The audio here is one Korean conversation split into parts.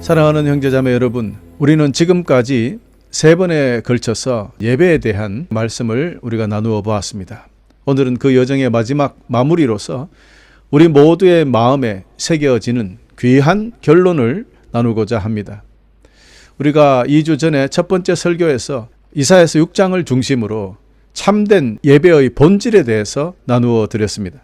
사랑하는 형제자매 여러분, 우리는 지금까지 3번에 걸쳐서 예배에 대한 말씀을 우리가 나누어 보았습니다. 오늘은 그 여정의 마지막 마무리로서 우리 모두의 마음에 새겨지는 귀한 결론을 나누고자 합니다. 우리가 2주 전에 첫 번째 설교에서 이사야서 6장을 중심으로 참된 예배의 본질에 대해서 나누어 드렸습니다.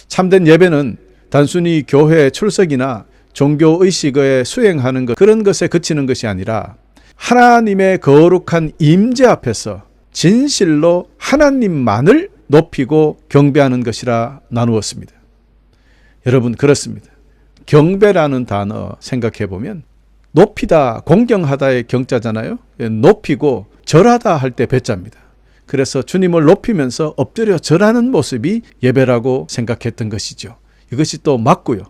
참된 예배는 단순히 교회 출석이나 종교의식에 수행하는 것, 그런 것에 그치는 것이 아니라 하나님의 거룩한 임재 앞에서 진실로 하나님만을 높이고 경배하는 것이라 나누었습니다. 여러분, 그렇습니다. 경배라는 단어 생각해 보면 높이다, 공경하다의 경자잖아요. 높이고 절하다 할 때 배자입니다. 그래서 주님을 높이면서 엎드려 절하는 모습이 예배라고 생각했던 것이죠. 이것이 또 맞고요.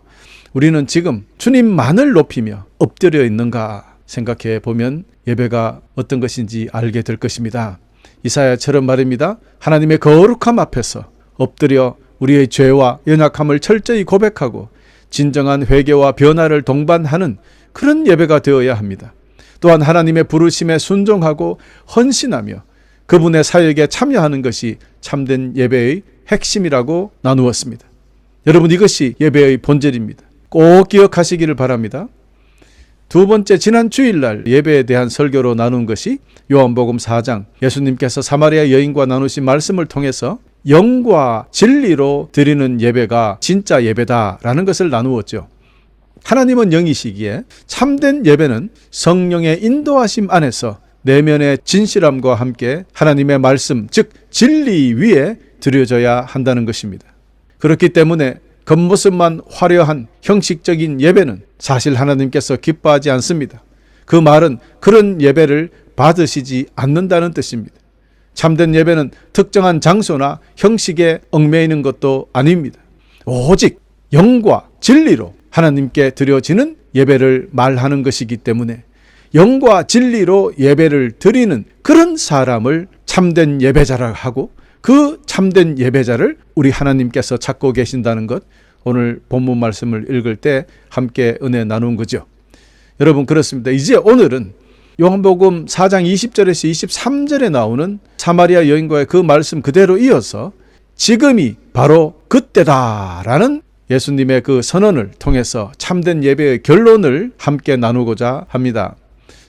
우리는 지금 주님만을 높이며 엎드려 있는가 생각해 보면 예배가 어떤 것인지 알게 될 것입니다. 이사야처럼 말입니다. 하나님의 거룩함 앞에서 엎드려 우리의 죄와 연약함을 철저히 고백하고 진정한 회개와 변화를 동반하는 그런 예배가 되어야 합니다. 또한 하나님의 부르심에 순종하고 헌신하며 그분의 사역에 참여하는 것이 참된 예배의 핵심이라고 나누었습니다. 여러분, 이것이 예배의 본질입니다. 꼭 기억하시기를 바랍니다. 두 번째, 지난 주일날 예배에 대한 설교로 나눈 것이 요한복음 4장, 예수님께서 사마리아 여인과 나누신 말씀을 통해서 영과 진리로 드리는 예배가 진짜 예배다라는 것을 나누었죠. 하나님은 영이시기에 참된 예배는 성령의 인도하심 안에서 내면의 진실함과 함께 하나님의 말씀, 즉 진리 위에 드려져야 한다는 것입니다. 그렇기 때문에 겉모습만 화려한 형식적인 예배는 사실 하나님께서 기뻐하지 않습니다. 그 말은 그런 예배를 받으시지 않는다는 뜻입니다. 참된 예배는 특정한 장소나 형식에 얽매이는 것도 아닙니다. 오직 영과 진리로 하나님께 드려지는 예배를 말하는 것이기 때문에 영과 진리로 예배를 드리는 그런 사람을 참된 예배자라고 하고, 그 참된 예배자를 우리 하나님께서 찾고 계신다는 것, 오늘 본문 말씀을 읽을 때 함께 은혜 나눈 거죠. 여러분, 그렇습니다. 이제 오늘은 요한복음 4장 20절에서 23절에 나오는 사마리아 여인과의 그 말씀 그대로 이어서 지금이 바로 그때다라는 예수님의 그 선언을 통해서 참된 예배의 결론을 함께 나누고자 합니다.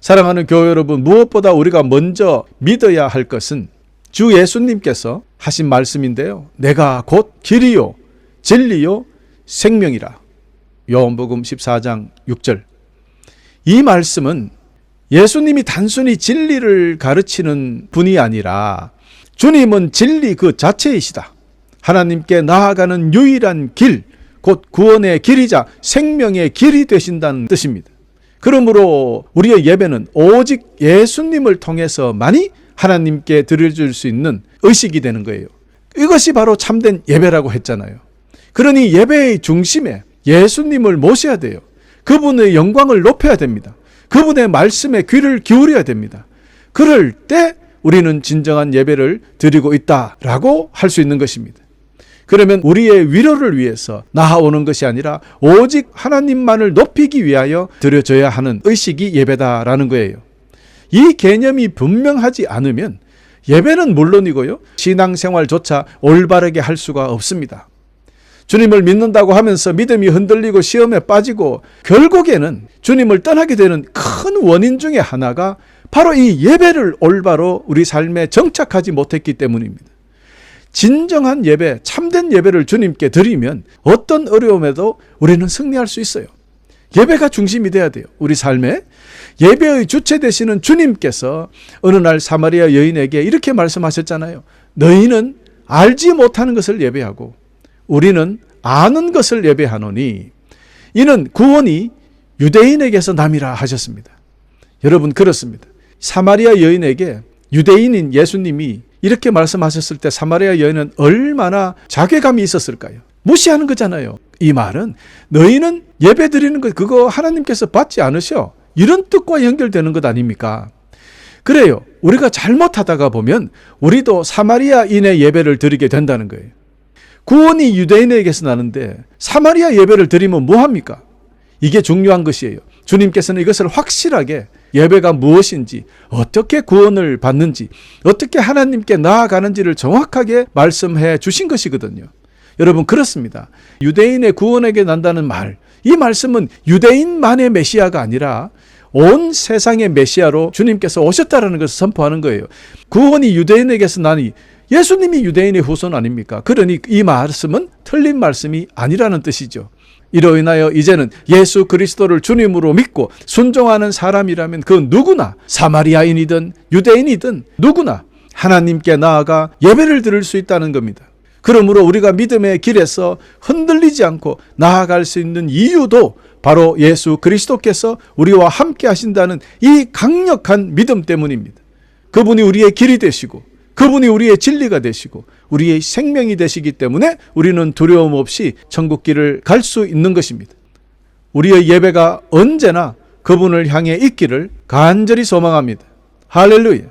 사랑하는 교회 여러분, 무엇보다 우리가 먼저 믿어야 할 것은 주 예수님께서 하신 말씀인데요. 내가 곧 길이요 진리요 생명이라. 요한복음 14장 6절. 이 말씀은 예수님이 단순히 진리를 가르치는 분이 아니라 주님은 진리 그 자체이시다. 하나님께 나아가는 유일한 길, 곧 구원의 길이자 생명의 길이 되신다는 뜻입니다. 그러므로 우리의 예배는 오직 예수님을 통해서만이 하나님께 드려줄 수 있는 의식이 되는 거예요. 이것이 바로 참된 예배라고 했잖아요. 그러니 예배의 중심에 예수님을 모셔야 돼요. 그분의 영광을 높여야 됩니다. 그분의 말씀에 귀를 기울여야 됩니다. 그럴 때 우리는 진정한 예배를 드리고 있다라고 할 수 있는 것입니다. 그러면 우리의 위로를 위해서 나아오는 것이 아니라 오직 하나님만을 높이기 위하여 드려져야 하는 의식이 예배다라는 거예요. 이 개념이 분명하지 않으면 예배는 물론이고요, 신앙생활조차 올바르게 할 수가 없습니다. 주님을 믿는다고 하면서 믿음이 흔들리고 시험에 빠지고 결국에는 주님을 떠나게 되는 큰 원인 중에 하나가 바로 이 예배를 올바로 우리 삶에 정착하지 못했기 때문입니다. 진정한 예배, 참된 예배를 주님께 드리면 어떤 어려움에도 우리는 승리할 수 있어요. 예배가 중심이 돼야 돼요. 우리 삶에 예배의 주체 되시는 주님께서 어느 날 사마리아 여인에게 이렇게 말씀하셨잖아요. 너희는 알지 못하는 것을 예배하고 우리는 아는 것을 예배하노니 이는 구원이 유대인에게서 남이라 하셨습니다. 여러분, 그렇습니다. 사마리아 여인에게 유대인인 예수님이 이렇게 말씀하셨을 때 사마리아 여인은 얼마나 자괴감이 있었을까요? 무시하는 거잖아요. 이 말은 너희는 예배 드리는 것 그거 하나님께서 받지 않으셔, 이런 뜻과 연결되는 것 아닙니까? 그래요. 우리가 잘못하다가 보면 우리도 사마리아인의 예배를 드리게 된다는 거예요. 구원이 유대인에게서 나는데 사마리아 예배를 드리면 뭐합니까? 이게 중요한 것이에요. 주님께서는 이것을 확실하게 예배가 무엇인지, 어떻게 구원을 받는지, 어떻게 하나님께 나아가는지를 정확하게 말씀해 주신 것이거든요. 여러분, 그렇습니다. 유대인의 구원에게 난다는 말, 이 말씀은 유대인만의 메시아가 아니라 온 세상의 메시아로 주님께서 오셨다는 것을 선포하는 거예요. 구원이 유대인에게서 나니 예수님이 유대인의 후손 아닙니까? 그러니 이 말씀은 틀린 말씀이 아니라는 뜻이죠. 이로 인하여 이제는 예수 그리스도를 주님으로 믿고 순종하는 사람이라면 그 누구나, 사마리아인이든 유대인이든 누구나 하나님께 나아가 예배를 드릴 수 있다는 겁니다. 그러므로 우리가 믿음의 길에서 흔들리지 않고 나아갈 수 있는 이유도 바로 예수 그리스도께서 우리와 함께 하신다는 이 강력한 믿음 때문입니다. 그분이 우리의 길이 되시고, 그분이 우리의 진리가 되시고, 우리의 생명이 되시기 때문에 우리는 두려움 없이 천국 길을 갈 수 있는 것입니다. 우리의 예배가 언제나 그분을 향해 있기를 간절히 소망합니다. 할렐루야.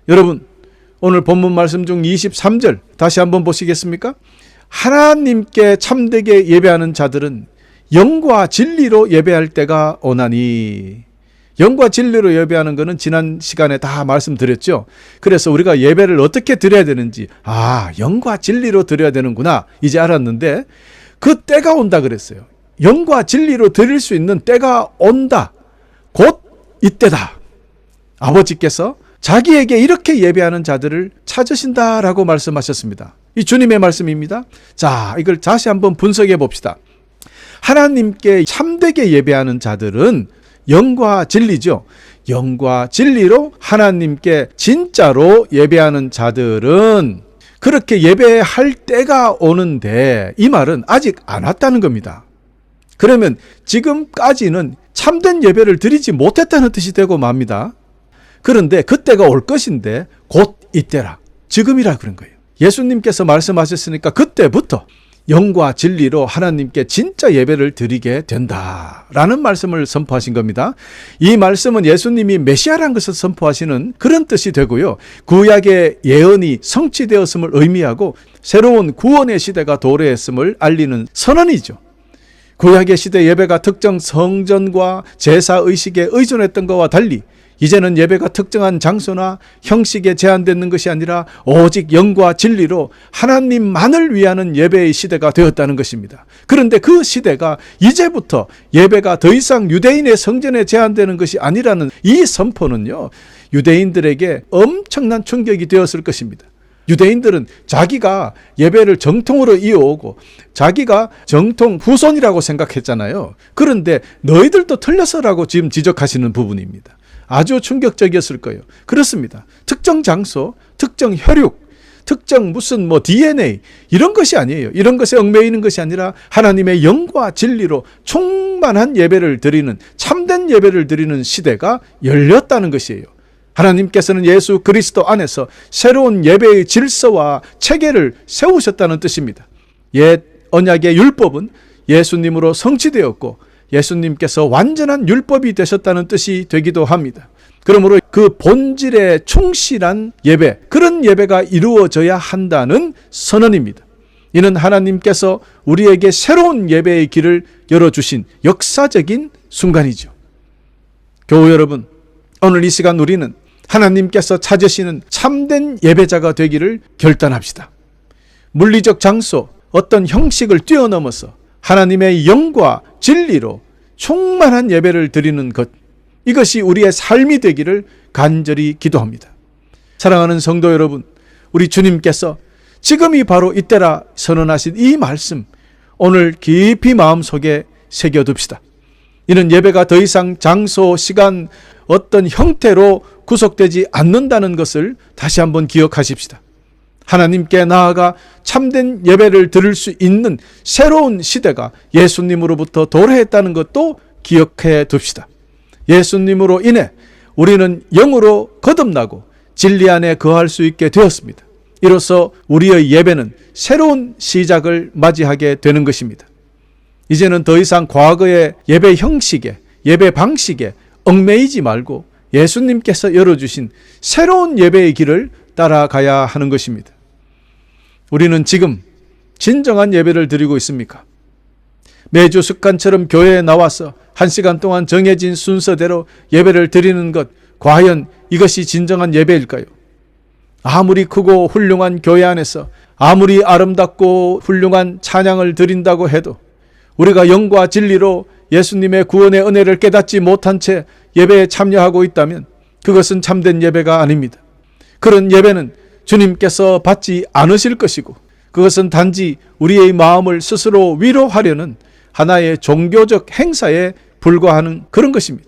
여러분, 오늘 본문 말씀 중 23절 다시 한번 보시겠습니까? 하나님께 참되게 예배하는 자들은 영과 진리로 예배할 때가 오나니. 영과 진리로 예배하는 것은 지난 시간에 다 말씀드렸죠. 그래서 우리가 예배를 어떻게 드려야 되는지, 영과 진리로 드려야 되는구나 이제 알았는데, 그 때가 온다 그랬어요. 영과 진리로 드릴 수 있는 때가 온다. 곧 이때다. 아버지께서 자기에게 이렇게 예배하는 자들을 찾으신다라고 말씀하셨습니다. 이 주님의 말씀입니다. 자, 이걸 다시 한번 분석해 봅시다. 하나님께 참되게 예배하는 자들은 영과 진리죠. 영과 진리로 하나님께 진짜로 예배하는 자들은 그렇게 예배할 때가 오는데, 이 말은 아직 안 왔다는 겁니다. 그러면 지금까지는 참된 예배를 드리지 못했다는 뜻이 되고 맙니다. 그런데 그때가 올 것인데 곧 이때라, 지금이라 그런 거예요. 예수님께서 말씀하셨으니까 그때부터 영과 진리로 하나님께 진짜 예배를 드리게 된다라는 말씀을 선포하신 겁니다. 이 말씀은 예수님이 메시아라는 것을 선포하시는 그런 뜻이 되고요. 구약의 예언이 성취되었음을 의미하고 새로운 구원의 시대가 도래했음을 알리는 선언이죠. 구약의 시대 예배가 특정 성전과 제사의식에 의존했던 것과 달리 이제는 예배가 특정한 장소나 형식에 제한되는 것이 아니라 오직 영과 진리로 하나님만을 위하는 예배의 시대가 되었다는 것입니다. 그런데 그 시대가 이제부터 예배가 더 이상 유대인의 성전에 제한되는 것이 아니라는 이 선포는요, 유대인들에게 엄청난 충격이 되었을 것입니다. 유대인들은 자기가 예배를 정통으로 이어오고 자기가 정통 후손이라고 생각했잖아요. 그런데 너희들도 틀렸어라고 지금 지적하시는 부분입니다. 아주 충격적이었을 거예요. 그렇습니다. 특정 장소, 특정 혈육, 특정 무슨 DNA 이런 것이 아니에요. 이런 것에 얽매이는 것이 아니라 하나님의 영과 진리로 충만한 예배를 드리는, 참된 예배를 드리는 시대가 열렸다는 것이에요. 하나님께서는 예수 그리스도 안에서 새로운 예배의 질서와 체계를 세우셨다는 뜻입니다. 옛 언약의 율법은 예수님으로 성취되었고 예수님께서 완전한 율법이 되셨다는 뜻이 되기도 합니다. 그러므로 그 본질에 충실한 예배, 그런 예배가 이루어져야 한다는 선언입니다. 이는 하나님께서 우리에게 새로운 예배의 길을 열어주신 역사적인 순간이죠. 교우 여러분, 오늘 이 시간 우리는 하나님께서 찾으시는 참된 예배자가 되기를 결단합시다. 물리적 장소, 어떤 형식을 뛰어넘어서 하나님의 영과 진리로 충만한 예배를 드리는 것, 이것이 우리의 삶이 되기를 간절히 기도합니다. 사랑하는 성도 여러분, 우리 주님께서 지금이 바로 이때라 선언하신 이 말씀, 오늘 깊이 마음속에 새겨둡시다. 이는 예배가 더 이상 장소, 시간, 어떤 형태로 구속되지 않는다는 것을 다시 한번 기억하십시다. 하나님께 나아가 참된 예배를 드릴 수 있는 새로운 시대가 예수님으로부터 도래했다는 것도 기억해 둡시다. 예수님으로 인해 우리는 영으로 거듭나고 진리 안에 거할 수 있게 되었습니다. 이로써 우리의 예배는 새로운 시작을 맞이하게 되는 것입니다. 이제는 더 이상 과거의 예배 형식에, 예배 방식에 얽매이지 말고 예수님께서 열어주신 새로운 예배의 길을 따라가야 하는 것입니다. 우리는 지금 진정한 예배를 드리고 있습니까? 매주 습관처럼 교회에 나와서 1시간 동안 정해진 순서대로 예배를 드리는 것, 과연 이것이 진정한 예배일까요? 아무리 크고 훌륭한 교회 안에서 아무리 아름답고 훌륭한 찬양을 드린다고 해도 우리가 영과 진리로 예수님의 구원의 은혜를 깨닫지 못한 채 예배에 참여하고 있다면 그것은 참된 예배가 아닙니다. 그런 예배는 주님께서 받지 않으실 것이고, 그것은 단지 우리의 마음을 스스로 위로하려는 하나의 종교적 행사에 불과하는 그런 것입니다.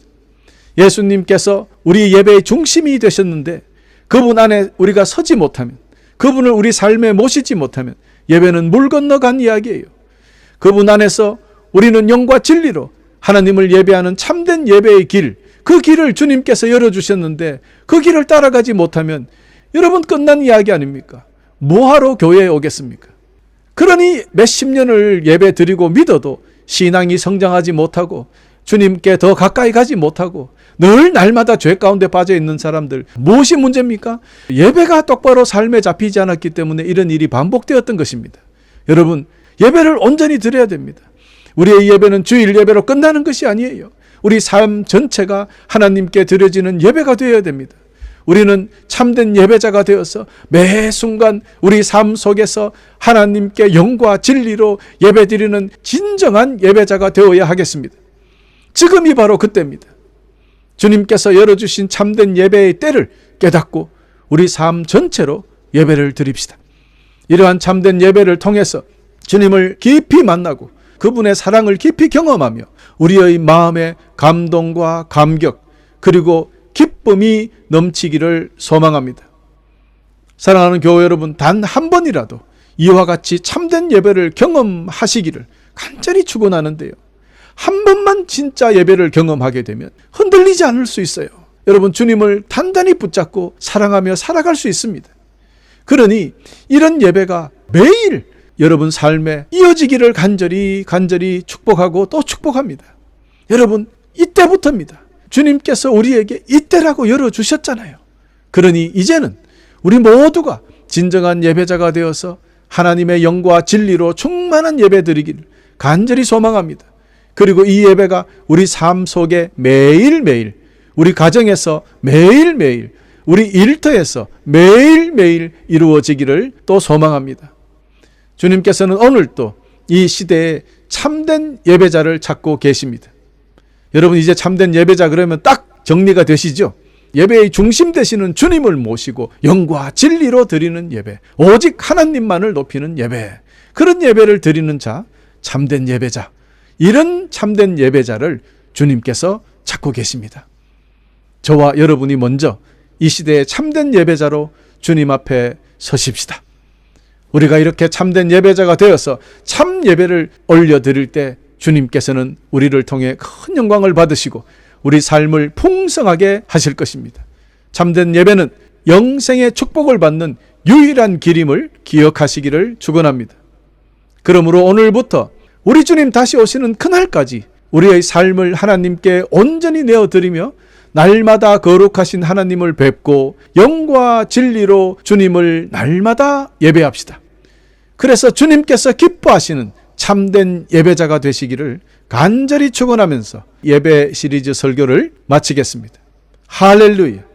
예수님께서 우리 예배의 중심이 되셨는데 그분 안에 우리가 서지 못하면, 그분을 우리 삶에 모시지 못하면 예배는 물 건너간 이야기예요. 그분 안에서 우리는 영과 진리로 하나님을 예배하는 참된 예배의 길, 그 길을 주님께서 열어주셨는데 그 길을 따라가지 못하면 여러분 끝난 이야기 아닙니까? 뭐하러 교회에 오겠습니까? 그러니 몇십 년을 예배 드리고 믿어도 신앙이 성장하지 못하고 주님께 더 가까이 가지 못하고 늘 날마다 죄 가운데 빠져 있는 사람들, 무엇이 문제입니까? 예배가 똑바로 삶에 잡히지 않았기 때문에 이런 일이 반복되었던 것입니다. 여러분, 예배를 온전히 드려야 됩니다. 우리의 예배는 주일 예배로 끝나는 것이 아니에요. 우리 삶 전체가 하나님께 드려지는 예배가 되어야 됩니다. 우리는 참된 예배자가 되어서 매 순간 우리 삶 속에서 하나님께 영과 진리로 예배드리는 진정한 예배자가 되어야 하겠습니다. 지금이 바로 그때입니다. 주님께서 열어주신 참된 예배의 때를 깨닫고 우리 삶 전체로 예배를 드립시다. 이러한 참된 예배를 통해서 주님을 깊이 만나고 그분의 사랑을 깊이 경험하며 우리의 마음에 감동과 감격 그리고 기쁨이 넘치기를 소망합니다. 사랑하는 교회 여러분, 단 한 번이라도 이와 같이 참된 예배를 경험하시기를 간절히 축원하는데요. 한 번만 진짜 예배를 경험하게 되면 흔들리지 않을 수 있어요. 여러분, 주님을 단단히 붙잡고 사랑하며 살아갈 수 있습니다. 그러니 이런 예배가 매일 여러분 삶에 이어지기를 간절히 축복하고 또 축복합니다. 여러분, 이때부터입니다. 주님께서 우리에게 이때라고 열어주셨잖아요. 그러니 이제는 우리 모두가 진정한 예배자가 되어서 하나님의 영과 진리로 충만한 예배 드리기를 간절히 소망합니다. 그리고 이 예배가 우리 삶 속에 매일매일, 우리 가정에서 매일매일, 우리 일터에서 매일매일 이루어지기를 또 소망합니다. 주님께서는 오늘도 이 시대에 참된 예배자를 찾고 계십니다. 여러분, 이제 참된 예배자 그러면 딱 정리가 되시죠? 예배의 중심 되시는 주님을 모시고 영과 진리로 드리는 예배, 오직 하나님만을 높이는 예배, 그런 예배를 드리는 자, 참된 예배자, 이런 참된 예배자를 주님께서 찾고 계십니다. 저와 여러분이 먼저 이 시대의 참된 예배자로 주님 앞에 서십시다. 우리가 이렇게 참된 예배자가 되어서 참 예배를 올려드릴 때 주님께서는 우리를 통해 큰 영광을 받으시고 우리 삶을 풍성하게 하실 것입니다. 참된 예배는 영생의 축복을 받는 유일한 길임을 기억하시기를 축원합니다. 그러므로 오늘부터 우리 주님 다시 오시는 그날까지 우리의 삶을 하나님께 온전히 내어드리며 날마다 거룩하신 하나님을 뵙고 영과 진리로 주님을 날마다 예배합시다. 그래서 주님께서 기뻐하시는 참된 예배자가 되시기를 간절히 축원하면서 예배 시리즈 설교를 마치겠습니다. 할렐루야.